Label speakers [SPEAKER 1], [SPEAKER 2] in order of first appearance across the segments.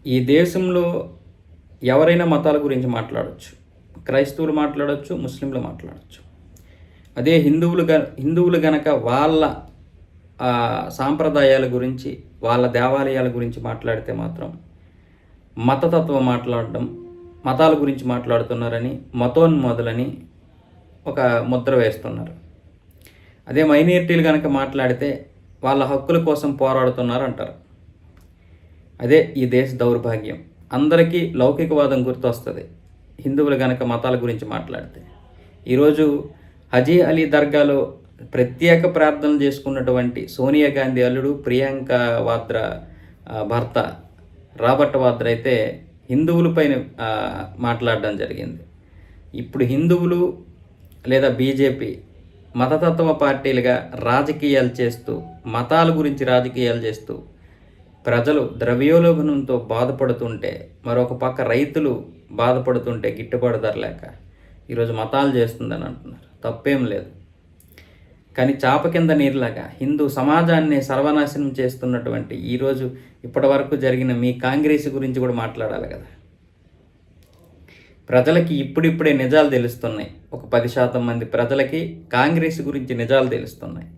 [SPEAKER 1] ఈ దేశంలో ఎవరైనా మతాల గురించి మాట్లాడొచ్చు. క్రైస్తవులు మాట్లాడొచ్చు, ముస్లింలు మాట్లాడొచ్చు. అదే హిందువులు గనక వాళ్ళ సాంప్రదాయాల గురించి, వాళ్ళ దేవాలయాల గురించి మాట్లాడితే మాత్రం మతతత్వం మాట్లాడడం, మతాల గురించి మాట్లాడుతున్నారని, మతోన్మాదులని ఒక ముద్ర వేస్తున్నారు. అదే మైనారిటీలు కనుక మాట్లాడితే వాళ్ళ హక్కుల కోసం పోరాడుతున్నారు అంటారు. అదే ఈ దేశ దౌర్భాగ్యం. అందరికీ లౌకికవాదం గుర్తొస్తుంది హిందువులు గనక మతాల గురించి మాట్లాడితే. ఈరోజు హజీ అలీ దర్గాలో ప్రత్యేక ప్రార్థనలు చేసుకున్నటువంటి సోనియా గాంధీ అల్లుడు ప్రియాంక వాద్రా భర్త రాబర్ట్ వాద్రా అయితే హిందువులపైన మాట్లాడడం జరిగింది. ఇప్పుడు హిందువులు లేదా బీజేపీ మతతత్వ పార్టీలుగా రాజకీయాలు చేస్తూ, మతాల గురించి రాజకీయాలు చేస్తూ ప్రజలు ద్రవ్యోల్బణంతో బాధపడుతుంటే, మరొక పక్క రైతులు బాధపడుతుంటే గిట్టుబాటు ధర లేక ఈరోజు మతాలు చేస్తుందని అంటున్నారు. తప్పేం లేదు. కానీ చాప కింద నీరులాగా హిందూ సమాజాన్ని సర్వనాశనం చేస్తున్నటువంటి ఈరోజు ఇప్పటి వరకు జరిగిన మీ కాంగ్రెస్ గురించి కూడా మాట్లాడాలి కదా. ప్రజలకి ఇప్పుడిప్పుడే నిజాలు తెలుస్తున్నాయి. ఒక 10% మంది ప్రజలకి కాంగ్రెస్ గురించి నిజాలు తెలుస్తున్నాయి.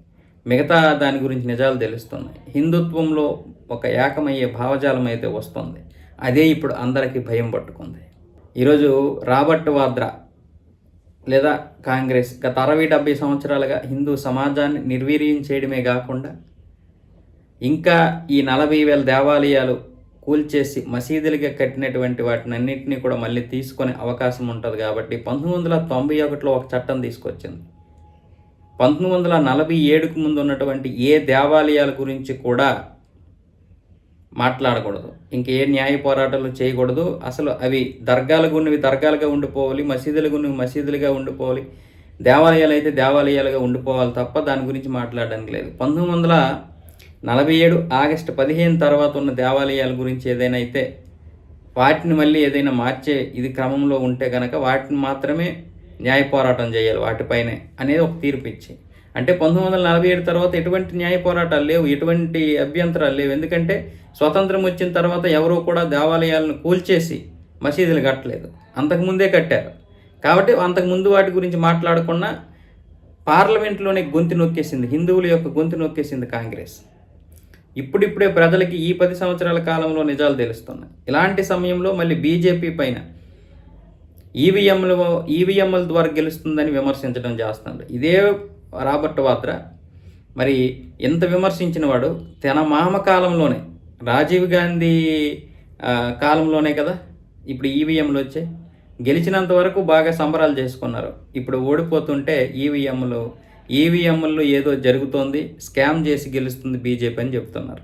[SPEAKER 1] మిగతా దాని గురించి నిజాలు తెలుస్తున్నాయి. హిందుత్వంలో ఒక ఏకమయ్యే భావజాలం అయితే వస్తుంది. అదే ఇప్పుడు అందరికీ భయం పట్టుకుంది. ఈరోజు రాబర్ట్ వాద్రా లేదా కాంగ్రెస్ గత 60-70 సంవత్సరాలుగా హిందూ సమాజాన్ని నిర్వీర్యం చేయడమే కాకుండా ఇంకా ఈ 40,000 దేవాలయాలు కూల్చేసి మసీదులుగా కట్టినటువంటి వాటినన్నింటినీ కూడా మళ్ళీ తీసుకునే అవకాశం ఉంటుంది. కాబట్టి 1991లో ఒక చట్టం తీసుకొచ్చింది. 1947కు ముందు ఉన్నటువంటి ఏ దేవాలయాల గురించి కూడా మాట్లాడకూడదు. ఇంకే న్యాయ పోరాటాలు చేయకూడదు. అసలు అవి దర్గాలుగా ఉన్నవి దర్గాలుగా ఉండిపోవాలి, మసీదులుగా ఉన్నవి మసీదులుగా ఉండిపోవాలి, దేవాలయాలు అయితే దేవాలయాలుగా ఉండిపోవాలి తప్ప దాని గురించి మాట్లాడడానికి లేదు. 1947 ఆగస్టు 15 తర్వాత ఉన్న దేవాలయాల గురించి ఏదైనా అయితే వాటిని మళ్ళీ ఏదైనా మార్చే ఇది క్రమంలో ఉంటే కనుక వాటిని మాత్రమే న్యాయ పోరాటం చేయాలి వాటిపైనే అనేది ఒక తీర్పు ఇచ్చి. అంటే 1947 తర్వాత ఎటువంటి న్యాయ పోరాటాలు లేవు, ఎటువంటి అభ్యంతరాలు లేవు. ఎందుకంటే స్వతంత్రం వచ్చిన తర్వాత ఎవరూ కూడా దేవాలయాలను కూల్చేసి మసీదులు కట్టలేదు, అంతకుముందే కట్టారు. కాబట్టి అంతకుముందు వాటి గురించి మాట్లాడకుండా పార్లమెంట్లోనే గొంతు నొక్కేసింది, హిందువుల యొక్క గొంతు నొక్కేసింది కాంగ్రెస్. ఇప్పుడిప్పుడే ప్రజలకి ఈ 10 సంవత్సరాల కాలంలో నిజాలు తెలుస్తున్నాయి. ఇలాంటి సమయంలో మళ్ళీ బీజేపీ పైన ఈవీఎంల ద్వారా గెలుస్తుందని విమర్శించడం చేస్తున్నాడు. ఇదే రాబర్ట్ వాద్రా మరి ఎంత విమర్శించిన వాడు తన మామ కాలంలోనే, రాజీవ్ గాంధీ కాలంలోనే కదా ఇప్పుడు ఈవీఎంలు వచ్చాయి. గెలిచినంత వరకు బాగా సంబరాలు చేసుకున్నారు. ఇప్పుడు ఓడిపోతుంటే ఈవీఎంలు ఏదో జరుగుతోంది, స్కామ్ చేసి గెలుస్తుంది బీజేపీ అని చెప్తున్నారు.